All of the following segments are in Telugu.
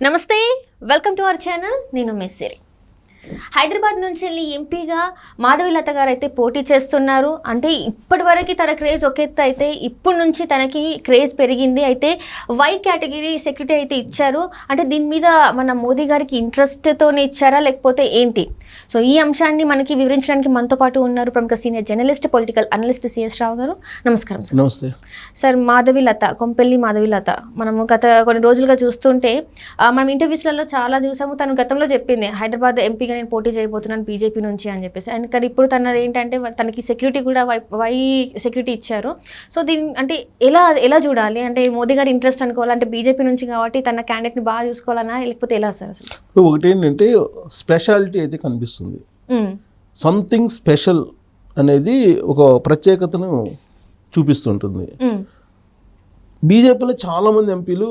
నమస్తే, వెల్కమ్ టు అవర్ ఛానల్. నేను మెస్సిరి. హైదరాబాద్ నుంచి వెళ్ళి ఎంపీగా మాధవీలత గారు అయితే పోటీ చేస్తున్నారు. అంటే ఇప్పటి వరకు తన క్రేజ్ ఒక ఎత్తు అయితే ఇప్పటి నుంచి తనకి క్రేజ్ పెరిగింది. అయితే వై కేటగిరీ సెక్యూరిటీ అయితే ఇచ్చారు. అంటే దీని మీద మన మోదీ గారికి ఇంట్రెస్ట్తోనే ఇచ్చారా లేకపోతే ఏంటి? సో ఈ అంశాన్ని మనకి వివరించడానికి మనతో పాటు ఉన్నారు ప్రముఖ senior journalist, political analyst CS Rao గారు. నమస్కారం సార్. నమస్తే సార్. మాధవీలత, కొంపెల్లి మాధవీలత మనము గత కొన్ని రోజులుగా చూస్తుంటే మనం ఇంటర్వ్యూస్లలో చాలా చూసాము. తను గతంలో చెప్పింది హైదరాబాద్ ఎంపీగా నేను పోటీ చేయబోతున్నాను బీజేపీ నుంచి అని చెప్పేసి. అండ్ కానీ ఇప్పుడు తనది ఏంటంటే తనకి సెక్యూరిటీ కూడా వై సెక్యూరిటీ ఇచ్చారు. సో దీని అంటే ఎలా చూడాలి? అంటే మోదీ గారి ఇంట్రెస్ట్ అనుకోవాలి, అంటే బీజేపీ నుంచి కాబట్టి తన క్యాండిడేట్ని బాగా చూసుకోవాలన్నా లేకపోతే ఎలా సార్? అసలు ఒకటి ఏంటంటే స్పెషాలిటీ అయితే కనిపిస్తుంది. సంథింగ్ స్పెషల్ అనేది ఒక ప్రత్యేకతను చూపిస్తుంటుంది. బీజేపీలో చాలామంది ఎంపీలు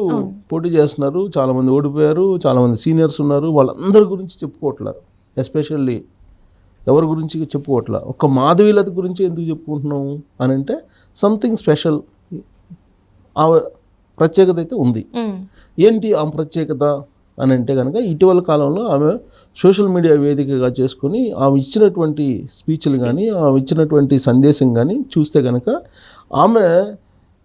పోటీ చేస్తున్నారు, చాలామంది ఓడిపోయారు, చాలామంది సీనియర్స్ ఉన్నారు. వాళ్ళందరి గురించి చెప్పుకోవట్లేదు. ఎస్పెషల్లీ ఎవరి గురించి చెప్పుకోవట్లా, ఒక్క మాధవీలత గురించి ఎందుకు చెప్పుకుంటున్నాము అని అంటే సంథింగ్ స్పెషల్, ఆ ప్రత్యేకత అయితే ఉంది. ఏంటి ఆ ప్రత్యేకత అని అంటే కనుక ఇటీవల కాలంలో ఆమె సోషల్ మీడియా వేదికగా చేసుకొని ఆమె ఇచ్చినటువంటి స్పీచ్లు కానీ ఆమె ఇచ్చినటువంటి సందేశం కానీ చూస్తే కనుక ఆమె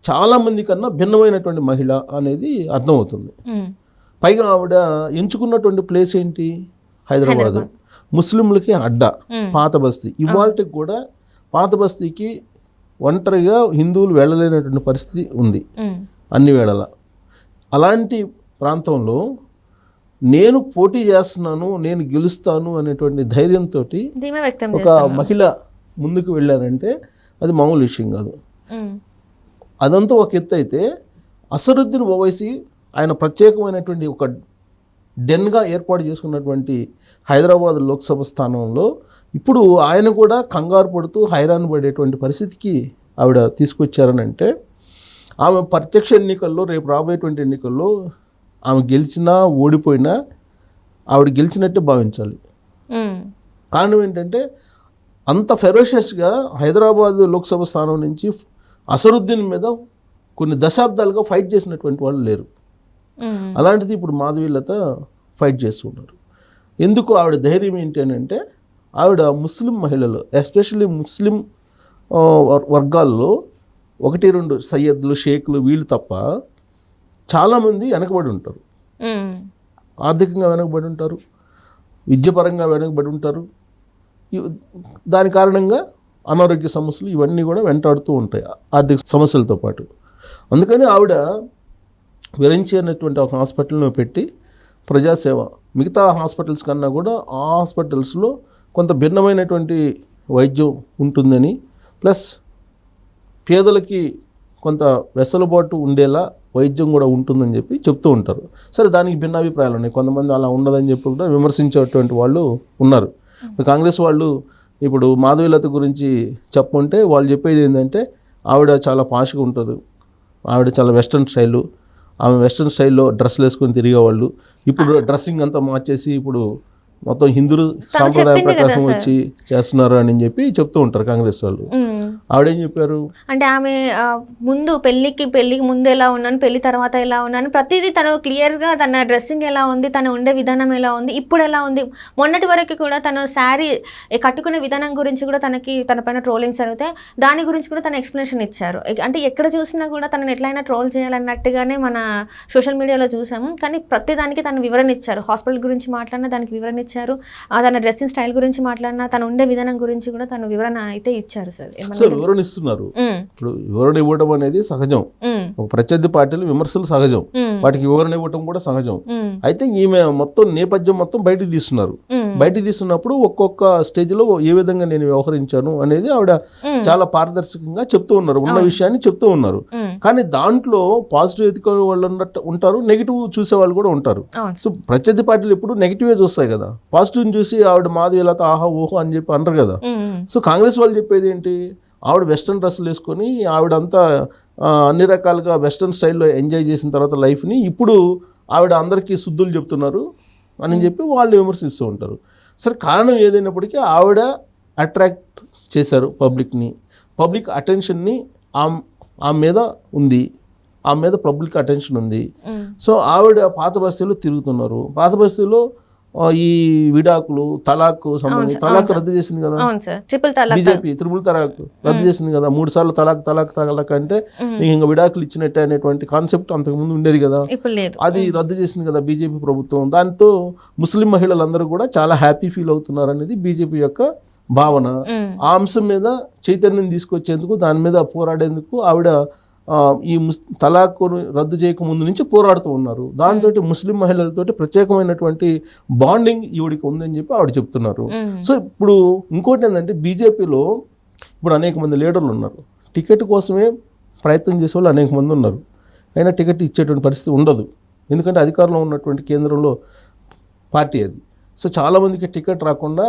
చాలామంది కన్నా భిన్నమైనటువంటి మహిళ అనేది అర్థమవుతుంది. పైగా ఆవిడ ఎంచుకున్నటువంటి ప్లేస్ ఏంటి? హైదరాబాద్. ముస్లింలకి అడ్డా, పాత బస్తీ. ఇవాళకి కూడా పాత బస్తీకి ఒంటరిగా హిందువులు వెళ్ళలేనటువంటి పరిస్థితి ఉంది అన్ని వేళలా. అలాంటి ప్రాంతంలో నేను పోటీ చేస్తున్నాను, నేను గెలుస్తాను అనేటువంటి ధైర్యంతో ఒక మహిళ ముందుకు వెళ్ళారంటే అది మామూలు విషయం కాదు. అదంతా ఒక ఎత్తు అయితే అసరుద్దీన్ ఓవైసీ ఆయన ప్రత్యేకమైనటువంటి ఒక డెన్గా ఏర్పాటు చేసుకున్నటువంటి హైదరాబాద్ లోక్సభ స్థానంలో ఇప్పుడు ఆయన కూడా కంగారు పడుతూ హైరాణ పడేటువంటి పరిస్థితికి ఆవిడ తీసుకొచ్చారని అంటే ఆమె ప్రత్యక్ష ఎన్నికల్లో, రేపు రాబోయేటువంటి ఎన్నికల్లో ఆమె గెలిచినా ఓడిపోయినా ఆవిడ గెలిచినట్టే భావించాలి. కారణం ఏంటంటే అంత ఫెరోషియస్గా హైదరాబాద్ లోక్సభ స్థానం నుంచి అసరుద్దీన్ మీద కొన్ని దశాబ్దాలుగా ఫైట్ చేసినటువంటి వాళ్ళు లేరు. అలాంటిది ఇప్పుడు మాధవీలత ఫైట్ చేస్తున్నారు. ఎందుకు ఆవిడ ధైర్యం ఏంటి అని అంటే ఆవిడ ముస్లిం మహిళలు, ఎస్పెషల్లీ ముస్లిం వర్గాల్లో 1-2 సయ్యద్లు, షేక్లు వీళ్ళు తప్ప చాలామంది వెనకబడి ఉంటారు. ఆర్థికంగా వెనకబడి ఉంటారు, విద్యాపరంగా వెనకబడి ఉంటారు. దాని కారణంగా అనారోగ్య సమస్యలు ఇవన్నీ కూడా వెంటాడుతూ ఉంటాయి ఆర్థిక సమస్యలతో పాటు. అందుకని ఆవిడ విరించేటువంటి ఒక హాస్పిటల్ను పెట్టి ప్రజాసేవ, మిగతా హాస్పిటల్స్ కన్నా కూడా ఆ హాస్పిటల్స్లో కొంత భిన్నమైనటువంటి వైద్యం ఉంటుందని, ప్లస్ పేదలకి కొంత వెసులుబాటు ఉండేలా వైద్యం కూడా ఉంటుందని చెప్పి చెప్తూ ఉంటారు. సరే, దానికి భిన్నాభిప్రాయాలు ఉన్నాయి. కొంతమంది అలా ఉండదని చెప్పి కూడా విమర్శించేటువంటి వాళ్ళు ఉన్నారు. కాంగ్రెస్ వాళ్ళు ఇప్పుడు మాధవీలత గురించి చెప్పుకుంటే వాళ్ళు చెప్పేది ఏంటంటే ఆవిడ చాలా పాష్గా ఉంటారు, ఆవిడ చాలా వెస్ట్రన్ స్టైలు, ఆమె వెస్ట్రన్ స్టైల్లో డ్రెస్సులు వేసుకొని తిరిగేవాళ్ళు. ఇప్పుడు డ్రెస్సింగ్ అంతా మార్చేసి ఇప్పుడు మొత్తం హిందూ సాంప్రదాయ ప్రకాశం వచ్చి చేస్తున్నారు అని చెప్పి చెప్తూ ఉంటారు కాంగ్రెస్ వాళ్ళు. ఆవిడేం చెప్పారు అంటే ఆమె పెళ్లికి ముందు ఎలా ఉన్నాను, పెళ్లి తర్వాత ఎలా ఉన్నాను, ప్రతిదీ తను క్లియర్గా తన డ్రెస్సింగ్ ఎలా ఉంది, తను ఉండే విధానం ఎలా ఉంది, ఇప్పుడు ఎలా ఉంది, మొన్నటి వరకు కూడా తను శారీ కట్టుకునే విధానం గురించి కూడా తన పైన ట్రోలింగ్స్ జరిగితే దాని గురించి కూడా తన ఎక్స్ప్లెనేషన్ ఇచ్చారు. అంటే ఎక్కడ చూసినా కూడా తనని ఎట్లయినా ట్రోల్ చేయాలన్నట్టుగానే మన సోషల్ మీడియాలో చూసాము. కానీ ప్రతి దానికి తను వివరణ ఇచ్చారు. హాస్పిటల్ గురించి మాట్లాడినా దానికి వివరణ ఇచ్చారు, తన డ్రెస్సింగ్ స్టైల్ గురించి మాట్లాడినా, తను ఉండే విధానం గురించి కూడా తను వివరణ అయితే ఇచ్చారు. సార్ వివరణ ఇస్తున్నారు. ఇప్పుడు వివరణ ఇవ్వడం అనేది సహజం. ఒక ప్రత్యర్థి పార్టీలు విమర్శలు సహజం, వాటికి వివరణ ఇవ్వడం కూడా సహజం. అయితే ఈమె మొత్తం నేపథ్యం మొత్తం బయటికి తీస్తున్నారు. బయటికి తీస్తున్నప్పుడు ఒక్కొక్క స్టేజ్లో ఏ విధంగా నేను వ్యవహరించాను అనేది ఆవిడ చాలా పారదర్శకంగా చెప్తూ ఉన్నారు, ఉన్న విషయాన్ని చెప్తూ ఉన్నారు. కానీ దాంట్లో పాజిటివ్ ఎత్తుకునే వాళ్ళు ఉంటారు, నెగిటివ్ చూసే వాళ్ళు కూడా ఉంటారు. సో ప్రత్యర్థి పార్టీలు ఎప్పుడు నెగిటివే చూస్తాయి కదా, పాజిటివ్ని చూసి ఆవిడ మాధవీలత ఆహా ఓహో అని చెప్పి అంటారు కదా. సో కాంగ్రెస్ వాళ్ళు చెప్పేది ఏంటి, ఆవిడ వెస్ట్రన్ డ్రెస్సులు వేసుకొని ఆవిడంతా అన్ని రకాలుగా వెస్ట్రన్ స్టైల్లో ఎంజాయ్ చేసిన తర్వాత లైఫ్ని ఇప్పుడు ఆవిడ అందరికీ శుద్ధులు చెప్తున్నారు అని చెప్పి వాళ్ళు విమర్శిస్తూ ఉంటారు. సరే, కారణం ఏదైనప్పటికీ ఆవిడ అట్రాక్ట్ చేశారు పబ్లిక్ అటెన్షన్ని ఆమె మీద ఉంది. ఆమె మీద పబ్లిక్ అటెన్షన్ ఉంది. సో ఆవిడ పాత బస్తీలో తిరుగుతున్నారు. పాత బస్తీలో ఈ విడాకులు తలాక్ సంబంధించి తలాక్ రద్దు చేసింది కదా బీజేపీ, త్రిపుల్ తలాక్ రద్దు చేసింది కదా. 3 సార్లు తలాక్ అంటే నీకు ఇంకా విడాకులు ఇచ్చినట్టే అనేటువంటి కాన్సెప్ట్ అంతకుముందు ఉండేది కదా, అది రద్దు చేసింది కదా బీజేపీ ప్రభుత్వం. దాంతో ముస్లిం మహిళలందరూ కూడా చాలా హ్యాపీ ఫీల్ అవుతున్నారు అనేది బీజేపీ యొక్క భావన. ఆ అంశం మీద చైతన్యం తీసుకొచ్చేందుకు, దాని మీద పోరాడేందుకు ఆవిడ ఈ తలాక్ రద్దు చేయక ముందు నుంచి పోరాడుతూ ఉన్నారు. దాంతో ముస్లిం మహిళలతోటి ప్రత్యేకమైనటువంటి బాండింగ్ ఈవిడికి ఉందని చెప్పి ఆవిడ చెప్తున్నారు. సో ఇప్పుడు ఇంకోటి ఏంటంటే బీజేపీలో ఇప్పుడు అనేక మంది లీడర్లు ఉన్నారు. టికెట్ కోసమే ప్రయత్నం చేసే వాళ్ళు అనేక మంది ఉన్నారు. అయినా టికెట్ ఇచ్చేటువంటి పరిస్థితి ఉండదు, ఎందుకంటే అధికారంలో ఉన్నటువంటి కేంద్రంలో పార్టీ అది. సో చాలామందికి టికెట్ రాకుండా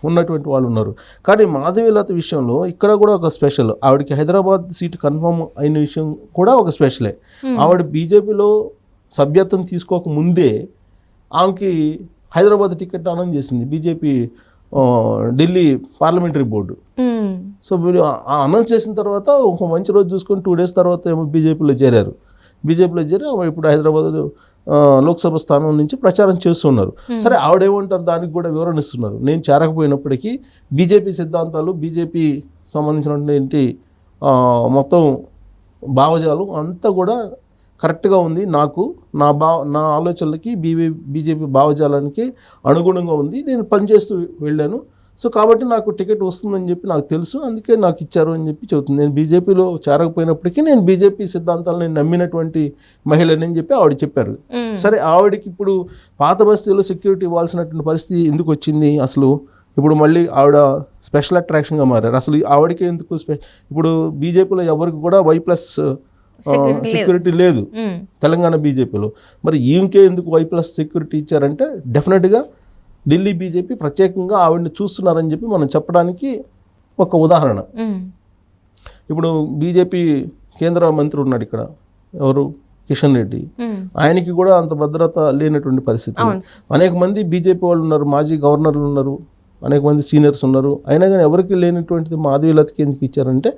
ఉన్నటువంటి వాళ్ళు ఉన్నారు. కానీ మాధవీలత విషయంలో ఇక్కడ కూడా ఒక స్పెషల్. ఆవిడకి హైదరాబాద్ సీటు కన్ఫర్మ్ అయిన విషయం కూడా ఒక స్పెషలే. ఆవిడ బీజేపీలో సభ్యత్వం తీసుకోక ముందే ఆమెకి హైదరాబాద్ టికెట్ అనౌన్స్ చేసింది BJP Delhi parliamentary board. So మీరు అనౌన్స్ చేసిన తర్వాత ఒక మంచి రోజు చూసుకొని 2 days తర్వాత ఏమో బీజేపీలో చేరారు. ఇప్పుడు హైదరాబాద్ లోక్సభ స్థానం నుంచి ప్రచారం చేస్తున్నారు. సరే, ఆవిడేమంటారు దానికి కూడా వివరణ ఇస్తున్నారు. నేను చేరకపోయినప్పటికీ బీజేపీ సిద్ధాంతాలు, బీజేపీ సంబంధించినటువంటి మొత్తం భావజాలం అంతా కూడా కరెక్ట్గా ఉంది. నాకు నా ఆలోచనలకి బీజేపీ భావజాలానికి అనుగుణంగా ఉంది. నేను పనిచేస్తూ వెళ్ళాను. సో కాబట్టి నాకు టికెట్ వస్తుందని చెప్పి నాకు తెలుసు, అందుకే నాకు ఇచ్చారు అని చెప్పి చెబుతుంది. నేను బీజేపీలో చేరకపోయినప్పటికీ నేను బీజేపీ సిద్ధాంతాలను నమ్మినటువంటి మహిళని అని చెప్పి ఆవిడ చెప్పారు. సరే, ఆవిడకి ఇప్పుడు పాత బస్తీలో సెక్యూరిటీ ఇవ్వాల్సినటువంటి పరిస్థితి ఎందుకు వచ్చింది? అసలు ఇప్పుడు మళ్ళీ ఆవిడ స్పెషల్ అట్రాక్షన్గా మారారు. అసలు ఆవిడకి ఎందుకు ఇప్పుడు బీజేపీలో ఎవరికి కూడా Y+ సెక్యూరిటీ లేదు తెలంగాణ బీజేపీలో. మరి ఈమెకే ఎందుకు Y+ సెక్యూరిటీ ఇచ్చారంటే డెఫినెట్గా ఢిల్లీ బీజేపీ ప్రత్యేకంగా ఆవిడని చూస్తున్నారని చెప్పి మనం చెప్పడానికి ఒక ఉదాహరణ. ఇప్పుడు బీజేపీ కేంద్ర మంత్రి ఉన్నాడు ఇక్కడ, ఎవరు? కిషన్ రెడ్డి. ఆయనకి కూడా అంత భద్రత లేనటువంటి పరిస్థితి. అనేక మంది బీజేపీ వాళ్ళు ఉన్నారు, మాజీ గవర్నర్లు ఉన్నారు, అనేక మంది సీనియర్స్ ఉన్నారు. అయినా కానీ ఎవరికి లేనటువంటిది మాధవీలతకి ఎందుకు ఇచ్చారంటే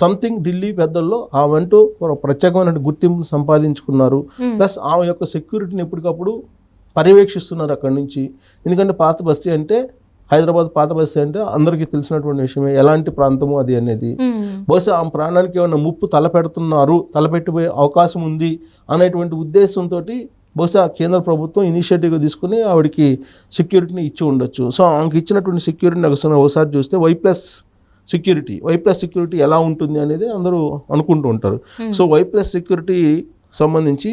సంథింగ్ ఢిల్లీ పెద్దల్లో ఆమెంటూ ప్రత్యేకమైన గుర్తింపు సంపాదించుకున్నారు. ప్లస్ ఆమె యొక్క సెక్యూరిటీని ఎప్పటికప్పుడు పర్యవేక్షిస్తున్నారు అక్కడి నుంచి. ఎందుకంటే పాత బస్తీ అంటే, హైదరాబాద్ పాత బస్తీ అంటే అందరికీ తెలిసినటువంటి విషయమే, ఎలాంటి ప్రాంతము అది అనేది. బహుశా ఆ ప్రాణానికి ఏమైనా ముప్పు తలపెట్టిపోయే అవకాశం ఉంది అనేటువంటి ఉద్దేశంతో బహుశా కేంద్ర ప్రభుత్వం ఇనిషియేటివ్గా తీసుకుని ఆవిడకి సెక్యూరిటీని ఇచ్చి ఉండొచ్చు. సో ఆమెకి ఇచ్చినటువంటి సెక్యూరిటీని ఒకసారి చూస్తే Y+ సెక్యూరిటీ ఎలా ఉంటుంది అనేది అందరూ అనుకుంటూ ఉంటారు. సో Y+ సెక్యూరిటీ సంబంధించి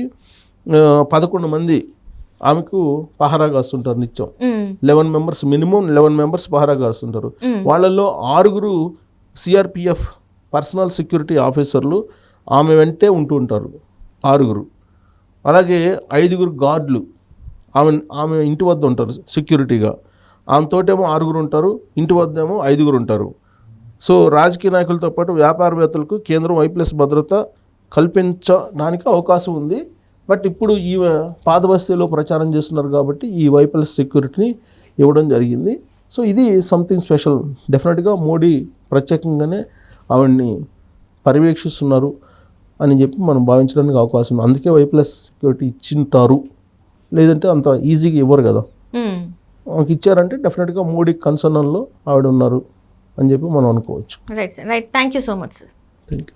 11 మంది ఆమెకు పహారా కాస్తుంటారు నిత్యం. 11 members, మినిమం 11 members పహారా కాస్తుంటారు. వాళ్ళల్లో 6 CRPF పర్సనల్ సెక్యూరిటీ ఆఫీసర్లు ఆమె వెంటే ఉంటూ ఉంటారు. 6. అలాగే 5 గార్డులు ఆమె ఇంటి వద్ద ఉంటారు సెక్యూరిటీగా. ఆమెతోటేమో 6 ఉంటారు, ఇంటి వద్ద ఏమో 5 ఉంటారు. సో రాజకీయ నాయకులతో పాటు వ్యాపారవేత్తలకు కేంద్రం Y+ భద్రత కల్పించడానికి అవకాశం ఉంది. బట్ ఇప్పుడు ఈ పాత బస్తీలో ప్రచారం చేస్తున్నారు కాబట్టి ఈ Y+ సెక్యూరిటీని ఇవ్వడం జరిగింది. సో ఇది సంథింగ్ స్పెషల్. డెఫినెట్గా మోడీ ప్రత్యేకంగానే ఆవిడ్ని పర్యవేక్షిస్తున్నారు అని చెప్పి మనం భావించడానికి అవకాశం ఉంది. అందుకే Y+ సెక్యూరిటీ ఇచ్చింటారు, లేదంటే అంత ఈజీగా ఇవ్వరు కదా. మాకు ఇచ్చారంటే డెఫినెట్గా మోడీ కన్సర్న్లో ఆవిడ ఉన్నారు అని చెప్పి మనం అనుకోవచ్చు. Right. Thank you so much sir. Thank you.